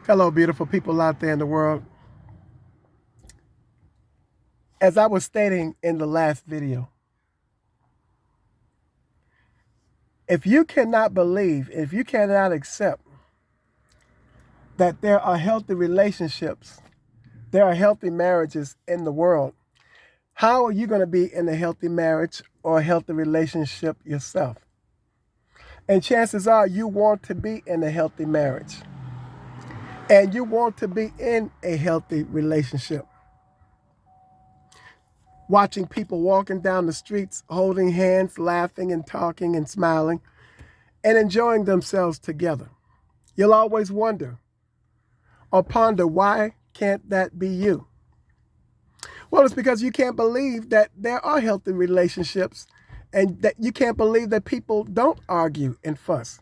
Hello, beautiful people out there in the world. As I was stating in the last video, if you cannot believe, if you cannot accept that there are healthy relationships, there are healthy marriages in the world, how are you going to be in a healthy marriage or a healthy relationship yourself? And chances are you want to be in a healthy marriage and you want to be in a healthy relationship. Watching people walking down the streets, holding hands, laughing and talking and smiling, and enjoying themselves together. You'll always wonder or ponder, why can't that be you? Well, it's because you can't believe that there are healthy relationships and that you can't believe that people don't argue and fuss.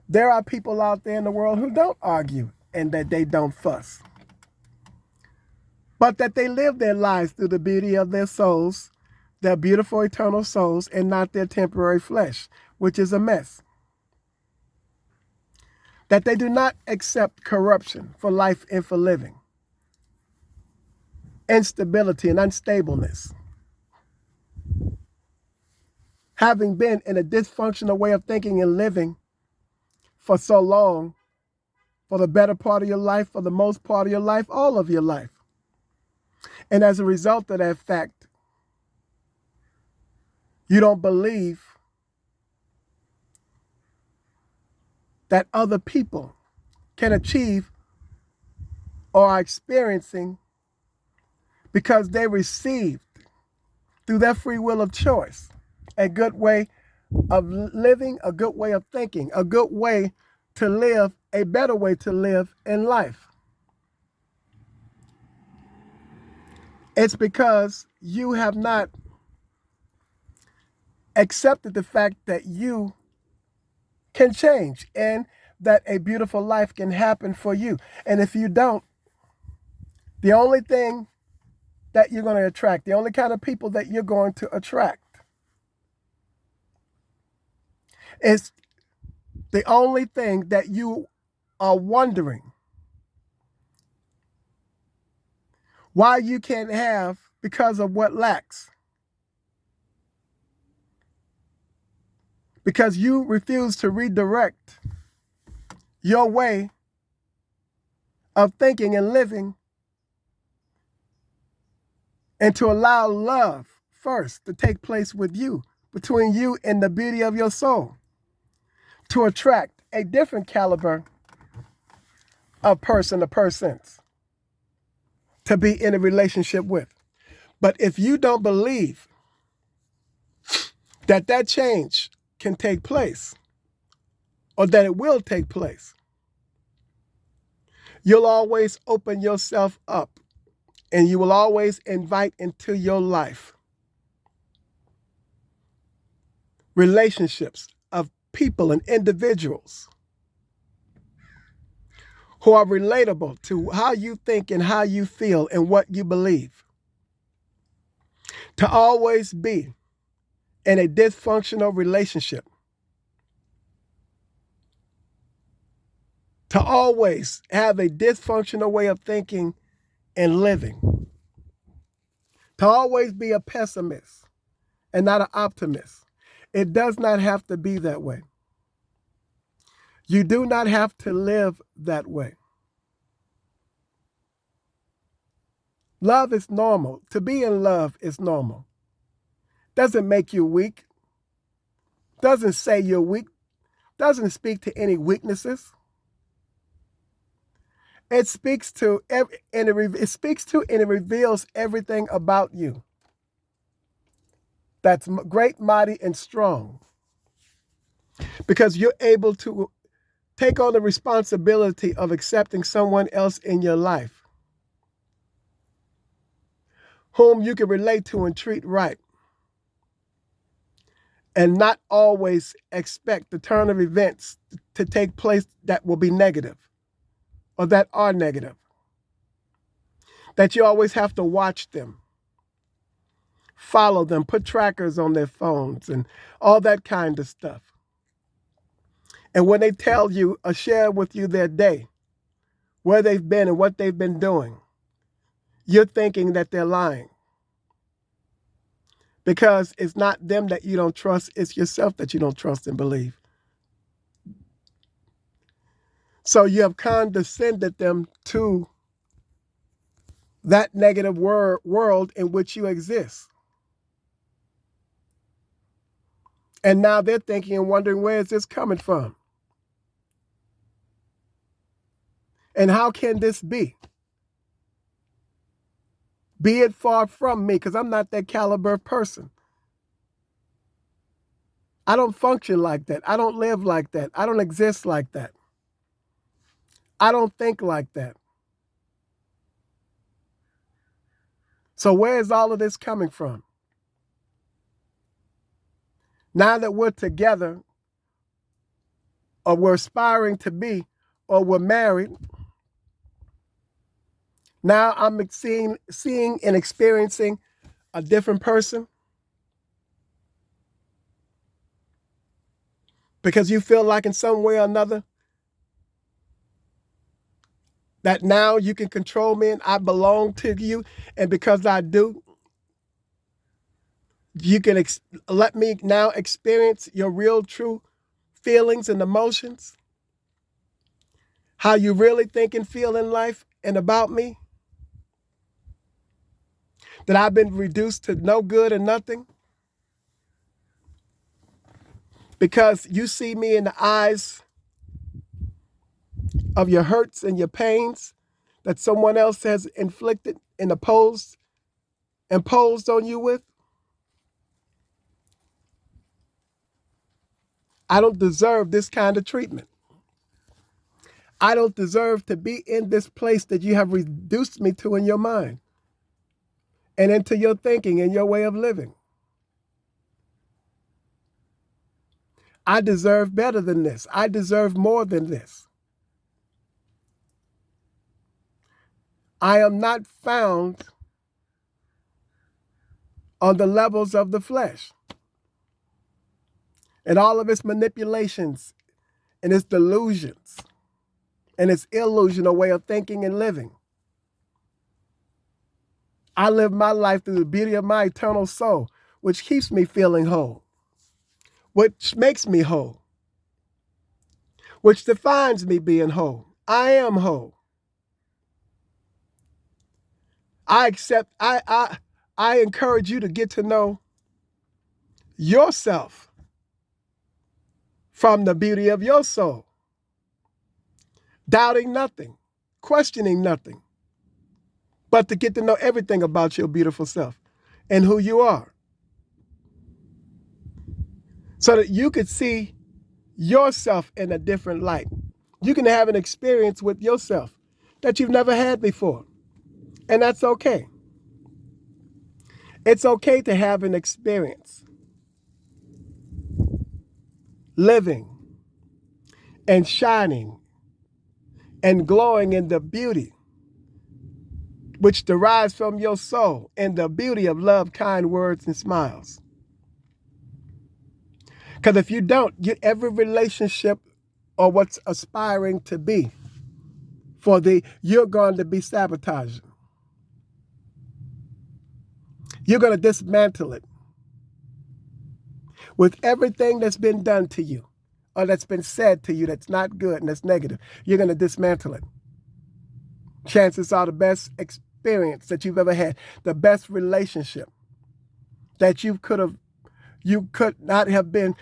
There are people out there in the world who don't argue and that they don't fuss, but that they live their lives through the beauty of their souls, their beautiful eternal souls, and not their temporary flesh, which is a mess. That they do not accept corruption for life and for living, instability and unstableness. Having been in a dysfunctional way of thinking and living for so long, for the better part of your life, for the most part of your life, all of your life. And as a result of that fact, you don't believe that other people can achieve or are experiencing because they received through their free will of choice a good way of living, a good way of thinking, a good way to live, a better way to live in life. It's because you have not accepted the fact that you can change and that a beautiful life can happen for you. And if you don't, the only thing that you're going to attract, the only kind of people that you're going to attract is the only thing that you are wondering why you can't have because of what lacks. Because you refuse to redirect your way of thinking and living and to allow love first to take place with you, between you and the beauty of your soul, to attract a different caliber of person or persons to be in a relationship with. But if you don't believe that that change can take place or that it will take place, you'll always open yourself up and you will always invite into your life relationships of people and individuals who are relatable to how you think and how you feel and what you believe. To always be in a dysfunctional relationship. To always have a dysfunctional way of thinking and living. To always be a pessimist and not an optimist. It does not have to be that way. You do not have to live that way. Love is normal. To be in love is normal. Doesn't make you weak. Doesn't say you're weak. Doesn't speak to any weaknesses. It speaks to and it reveals everything about you. That's great, mighty, and strong. Because you're able to take on the responsibility of accepting someone else in your life whom you can relate to and treat right. And not always expect the turn of events to take place that will be negative or that are negative. That you always have to watch them, follow them, put trackers on their phones and all that kind of stuff. And when they tell you or share with you their day, where they've been and what they've been doing, you're thinking that they're lying. Because it's not them that you don't trust, it's yourself that you don't trust and believe. So you have condescended them to that negative world in which you exist. And now they're thinking and wondering, where is this coming from? And how can this be? Be it far from me, because I'm not that caliber of person. I don't function like that. I don't live like that. I don't exist like that. I don't think like that. So where is all of this coming from? Now that we're together, or we're aspiring to be, or we're married, now I'm seeing and experiencing a different person because you feel like in some way or another that now you can control me and I belong to you. And because I do, you can let me now experience your real, true feelings and emotions, how you really think and feel in life and about me. That I've been reduced to no good and nothing because you see me in the eyes of your hurts and your pains that someone else has inflicted and imposed on you with. I don't deserve this kind of treatment. I don't deserve to be in this place that you have reduced me to in your mind and into your thinking and your way of living. I deserve better than this. I deserve more than this. I am not found on the levels of the flesh and all of its manipulations and its delusions and its illusional way of thinking and living. I live my life through the beauty of my eternal soul, which keeps me feeling whole, which makes me whole, which defines me being whole. I am whole. I encourage you to get to know yourself from the beauty of your soul, doubting nothing, questioning nothing, but to get to know everything about your beautiful self and who you are, so that you could see yourself in a different light. You can have an experience with yourself that you've never had before, and that's okay. It's okay to have an experience living and shining and glowing in the beauty which derives from your soul and the beauty of love, kind words, and smiles. Because if you don't, every relationship or what's aspiring to be you're going to be sabotaging. You're going to dismantle it with everything that's been done to you or that's been said to you that's not good and that's negative. You're going to dismantle it. Chances are the best experience that you've ever had, the best relationship that you could not have been,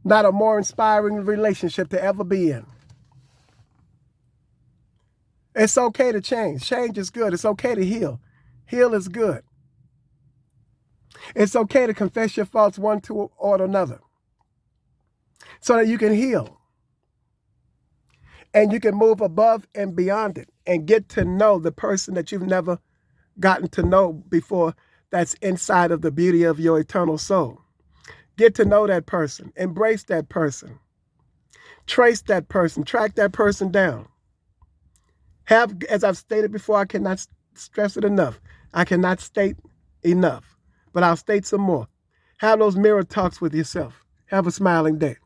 not a more inspiring relationship to ever be in. It's okay to change. Change is good. It's okay to heal. Heal is good. It's okay to confess your faults one to or another so that you can heal and you can move above and beyond it and get to know the person that you've never gotten to know before that's inside of the beauty of your eternal soul. Get to know that person. Embrace that person. Trace that person. Track that person down. As I've stated before, I cannot stress it enough. I cannot state enough, but I'll state some more. Have those mirror talks with yourself. Have a smiling day.